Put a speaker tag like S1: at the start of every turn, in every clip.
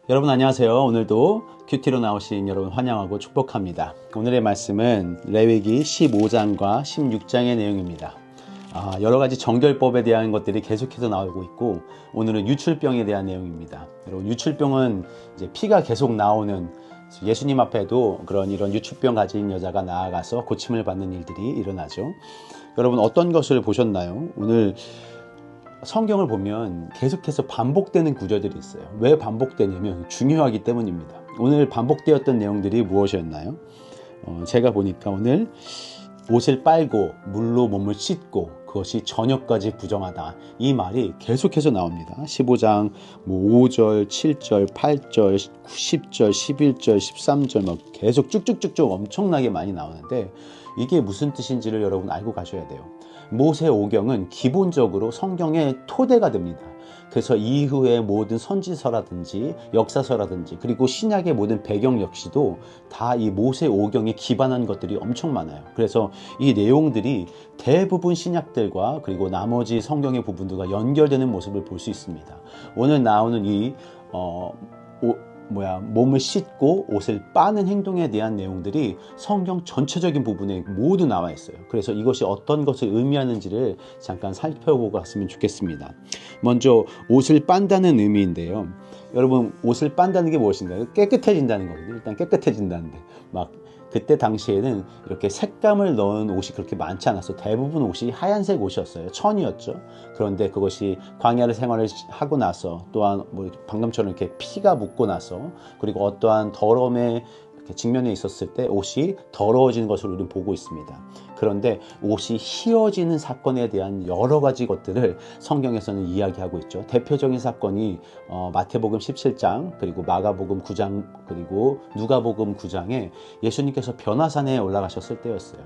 S1: 여러분 안녕하세요. 오늘도 큐티로 나오신 여러분 환영하고 축복합니다. 오늘의 말씀은 레위기 15장과 16장의 내용입니다. 여러 가지 정결법에 대한 것들이 계속해서 나오고 있고, 오늘은 유출병에 대한 내용입니다. 여러분, 유출병은 이제 피가 계속 나오는, 예수님 앞에도 이런 유출병 가진 여자가 나아가서 고침을 받는 일들이 일어나죠. 여러분, 어떤 것을 보셨나요? 오늘 성경을 보면 계속해서 반복되는 구절들이 있어요. 왜 반복되냐면 중요하기 때문입니다. 오늘 반복되었던 내용들이 무엇이었나요? 제가 보니까 오늘 옷을 빨고 물로 몸을 씻고 그것이 저녁까지 부정하다, 이 말이 계속해서 나옵니다. 15장 5절, 7절, 8절, 10절, 11절, 13절 계속 쭉쭉쭉쭉 엄청나게 많이 나오는데, 이게 무슨 뜻인지를 여러분 알고 가셔야 돼요. 모세오경은 기본적으로 성경의 토대가 됩니다. 그래서 이후의 모든 선지서라든지 역사서라든지 그리고 신약의 모든 배경 역시도 다 이 모세오경에 기반한 것들이 엄청 많아요. 그래서 이 내용들이 대부분 신약들과 그리고 나머지 성경의 부분들과 연결되는 모습을 볼 수 있습니다. 오늘 나오는 이 몸을 씻고 옷을 빠는 행동에 대한 내용들이 성경 전체적인 부분에 모두 나와 있어요. 그래서 이것이 어떤 것을 의미하는지를 잠깐 살펴보고 갔으면 좋겠습니다. 먼저 옷을 빤다는 의미인데요. 여러분, 옷을 빤다는 게 무엇인가요? 깨끗해진다는 거거든요. 일단 깨끗해진다는데, 그때 당시에는 이렇게 색감을 넣은 옷이 그렇게 많지 않았어요. 대부분 옷이 하얀색 옷이었어요. 천이었죠. 그런데 그것이 광야를 생활을 하고 나서, 또한 방금처럼 이렇게 피가 묻고 나서, 그리고 어떠한 더러움에 직면해 있었을 때 옷이 더러워지는 것을 우리는 보고 있습니다. 그런데 옷이 휘어지는 사건에 대한 여러 가지 것들을 성경에서는 이야기하고 있죠. 대표적인 사건이 마태복음 17장, 그리고 마가복음 9장, 그리고 누가복음 9장에 예수님께서 변화산에 올라가셨을 때였어요.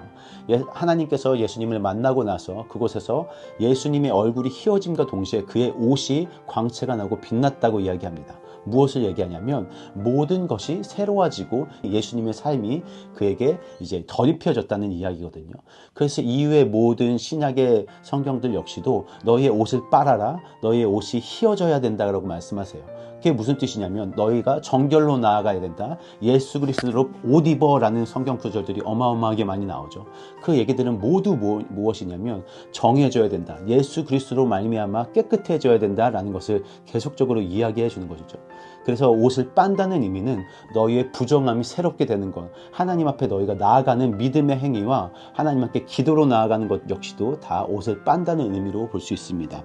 S1: 하나님께서 예수님을 만나고 나서 그곳에서 예수님의 얼굴이 휘어짐과 동시에 그의 옷이 광채가 나고 빛났다고 이야기합니다. 무엇을 얘기하냐면 모든 것이 새로워지고 예수님의 삶이 그에게 이제 덧입혀졌다는 이야기거든요. 그래서 이후의 모든 신약의 성경들 역시도 너희의 옷을 빨아라, 너희의 옷이 휘어져야 된다라고 말씀하세요. 그게 무슨 뜻이냐면 너희가 정결로 나아가야 된다, 예수 그리스도로 옷 입어라는 성경 구절들이 어마어마하게 많이 나오죠. 그 얘기들은 모두 무엇이냐면 정해져야 된다, 예수 그리스도로 말미암아 깨끗해져야 된다라는 것을 계속적으로 이야기해 주는 것이죠. 그래서 옷을 빤다는 의미는 너희의 부정함이 새롭게 되는 것, 하나님 앞에 너희가 나아가는 믿음의 행위와 하나님 앞에 기도로 나아가는 것 역시도 다 옷을 빤다는 의미로 볼 수 있습니다.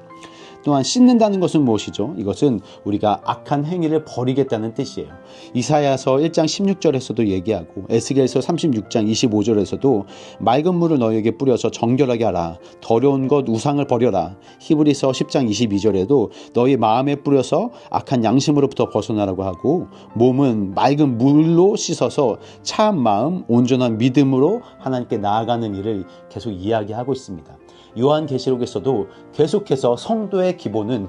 S1: 또한 씻는다는 것은 무엇이죠? 이것은 우리가 악한 행위를 버리겠다는 뜻이에요. 이사야서 1장 16절에서도 얘기하고, 에스겔서 36장 25절에서도 맑은 물을 너희에게 뿌려서 정결하게 하라, 더러운 것 우상을 버려라. 히브리서 10장 22절에도 너희 마음에 뿌려서 악한 양심으로부터 벗어나라고 하고, 몸은 맑은 물로 씻어서 참 마음, 온전한 믿음으로 하나님께 나아가는 일을 계속 이야기하고 있습니다. 요한계시록에서도 계속해서 성도의 기본은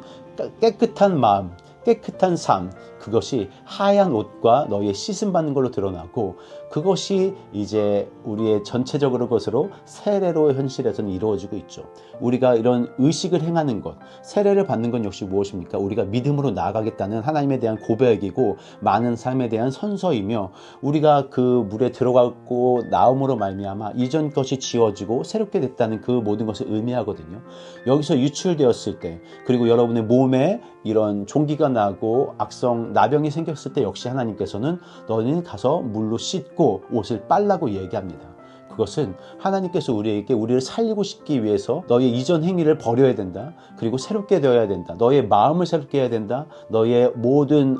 S1: 깨끗한 마음, 깨끗한 삶, 그것이 하얀 옷과 너희의 씻음 받는 걸로 드러나고, 그것이 이제 우리의 전체적으로 것으로 세례로 현실에서는 이루어지고 있죠. 우리가 이런 의식을 행하는 것, 세례를 받는 건 역시 무엇입니까? 우리가 믿음으로 나아가겠다는 하나님에 대한 고백이고 많은 삶에 대한 선서이며, 우리가 그 물에 들어가고 나옴으로 말미암아 이전 것이 지워지고 새롭게 됐다는 그 모든 것을 의미하거든요. 여기서 유출되었을 때, 그리고 여러분의 몸에 이런 종기가 나고 악성 나병이 생겼을 때 역시 하나님께서는 너희는 가서 물로 씻고 옷을 빨라고 얘기합니다. 그것은 하나님께서 우리를 살리고 싶기 위해서 너희의 이전 행위를 버려야 된다, 그리고 새롭게 되어야 된다, 너희의 마음을 새롭게 해야 된다, 너희의 모든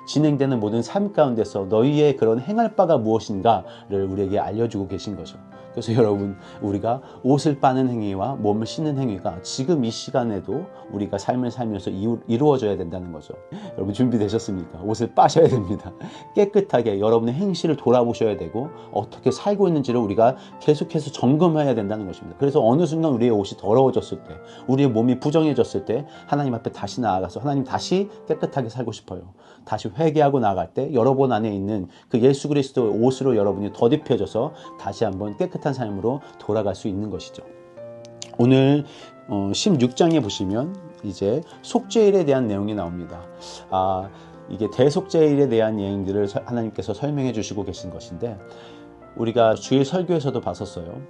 S1: 진행되는 모든 삶 가운데서 너희의 그런 행할 바가 무엇인가를 우리에게 알려주고 계신 거죠. 그래서 여러분, 우리가 옷을 빠는 행위와 몸을 씻는 행위가 지금 이 시간에도 우리가 삶을 살면서 이루어져야 된다는 거죠. 여러분, 준비되셨습니까? 옷을 빠셔야 됩니다. 깨끗하게 여러분의 행실을 돌아보셔야 되고, 어떻게 살고 있는지를 우리가 계속해서 점검해야 된다는 것입니다. 그래서 어느 순간 우리의 옷이 더러워졌을 때, 우리의 몸이 부정해졌을 때 하나님 앞에 다시 나아가서 하나님 다시 깨끗하게 살고 싶어요, 다시 회개하고 나아갈 때 여러분 안에 있는 그 예수 그리스도의 옷으로 여러분이 덧입혀져서 다시 한번 깨끗한 삶으로 돌아갈 수 있는 것이죠. 오늘 16장에 보시면 이제 속죄일에 대한 내용이 나옵니다. 이게 대속죄일에 대한 내용들을 하나님께서 설명해 주시고 계신 것인데, 우리가 주일 설교에서도 봤었어요.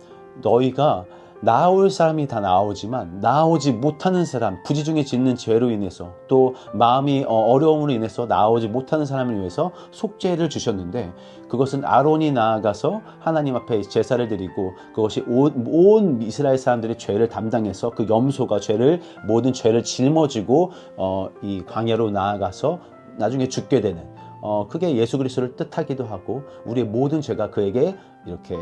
S1: 너희가 나올 사람이 다 나오지만 나오지 못하는 사람, 부지중에 짓는 죄로 인해서, 또 마음이 어려움으로 인해서 나오지 못하는 사람을 위해서 속죄를 주셨는데, 그것은 아론이 나아가서 하나님 앞에 제사를 드리고, 그것이 온 이스라엘 사람들의 죄를 담당해서 그 염소가 모든 죄를 짊어지고 이 광야로 나아가서 나중에 죽게 되는, 그게 예수 그리스도를 뜻하기도 하고, 우리의 모든 죄가 그에게 이렇게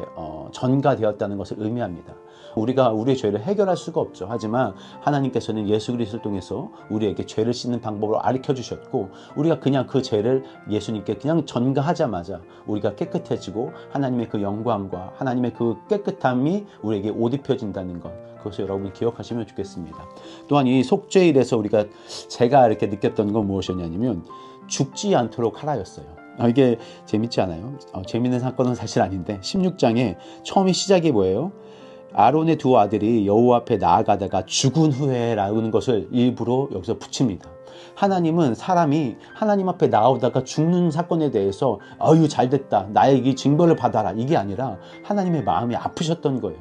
S1: 전가되었다는 것을 의미합니다. 우리가 우리의 죄를 해결할 수가 없죠. 하지만 하나님께서는 예수 그리스도를 통해서 우리에게 죄를 씻는 방법을 가르쳐 주셨고, 우리가 그냥 그 죄를 예수님께 그냥 전가하자마자 우리가 깨끗해지고, 하나님의 그 영광과 하나님의 그 깨끗함이 우리에게 옷 입혀진다는 것, 그것을 여러분이 기억하시면 좋겠습니다. 또한 이 속죄일에서 제가 이렇게 느꼈던 건 무엇이었냐면, 죽지 않도록 하라였어요. 이게 재밌지 않아요? 재밌는 사건은 사실 아닌데, 16장에 처음에 시작이 뭐예요? 아론의 두 아들이 여호와 앞에 나아가다가 죽은 후에라는 것을 일부러 여기서 붙입니다. 하나님은 사람이 하나님 앞에 나오다가 죽는 사건에 대해서 아유 잘됐다, 나에게 징벌을 받아라, 이게 아니라 하나님의 마음이 아프셨던 거예요.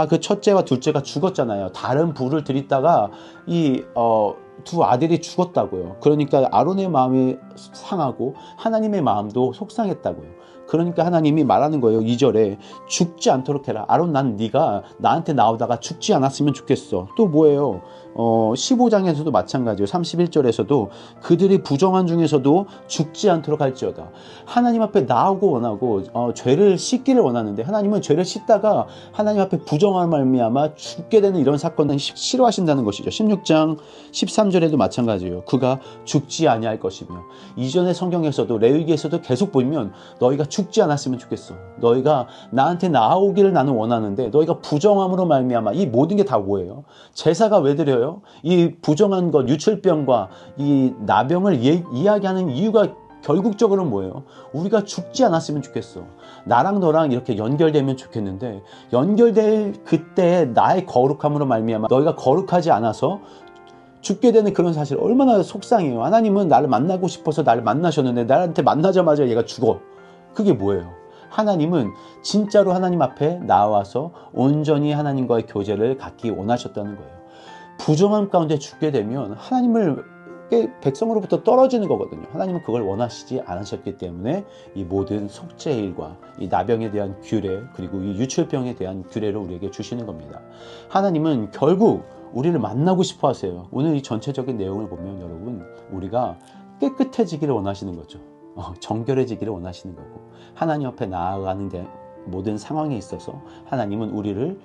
S1: 그 첫째와 둘째가 죽었잖아요. 다른 부를 드리다가 두 아들이 죽었다고요. 그러니까 아론의 마음이 상하고 하나님의 마음도 속상했다고요. 그러니까 하나님이 말하는 거예요. 2절에 죽지 않도록 해라. 아론, 난 네가 나한테 나오다가 죽지 않았으면 좋겠어. 또 뭐예요? 15장에서도 마찬가지예요. 31절에서도 그들이 부정한 중에서도 죽지 않도록 할지어다. 하나님 앞에 나오고 원하고 죄를 씻기를 원하는데, 하나님은 죄를 씻다가 하나님 앞에 부정한 말미암아 죽게 되는 이런 사건은 싫어하신다는 것이죠. 16장 13절에도 마찬가지예요. 그가 죽지 아니할 것이며, 이전의 성경에서도 레위기에서도 계속 보면 너희가 죽지 않았으면 좋겠어. 너희가 나한테 나오기를 나는 원하는데 너희가 부정함으로 말미암아, 이 모든 게 다 뭐예요? 제사가 왜 드려요? 이 부정한 것, 유출병과 이 나병을 이야기하는 이유가 결국적으로는 뭐예요? 우리가 죽지 않았으면 좋겠어. 나랑 너랑 이렇게 연결되면 좋겠는데, 연결될 그때 나의 거룩함으로 말미암아 너희가 거룩하지 않아서 죽게 되는 그런 사실, 얼마나 속상해요. 하나님은 나를 만나고 싶어서 나를 만나셨는데 나한테 만나자마자 얘가 죽어. 그게 뭐예요? 하나님은 진짜로 하나님 앞에 나와서 온전히 하나님과의 교제를 갖기 원하셨다는 거예요. 부정함 가운데 죽게 되면 하나님을 백성으로부터 떨어지는 거거든요. 하나님은 그걸 원하시지 않으셨기 때문에 이 모든 속죄일과 이 나병에 대한 규례, 그리고 이 유출병에 대한 규례를 우리에게 주시는 겁니다. 하나님은 결국 우리를 만나고 싶어 하세요. 오늘 이 전체적인 내용을 보면 여러분, 우리가 깨끗해지기를 원하시는 거죠. 정결해지기를 원하시는 거고, 하나님 앞에 나아가는 모든 상황에 있어서 하나님은 우리를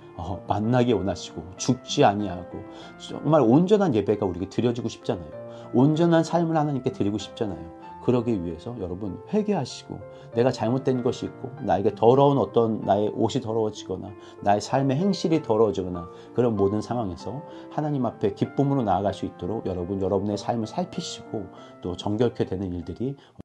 S1: 만나기 원하시고, 죽지 아니하고, 정말 온전한 예배가 우리에게 드려지고 싶잖아요. 온전한 삶을 하나님께 드리고 싶잖아요. 그러기 위해서 여러분 회개하시고, 내가 잘못된 것이 있고, 나에게 더러운 나의 옷이 더러워지거나 나의 삶의 행실이 더러워지거나, 그런 모든 상황에서 하나님 앞에 기쁨으로 나아갈 수 있도록 여러분의 삶을 살피시고 또 정결케 되는 일들이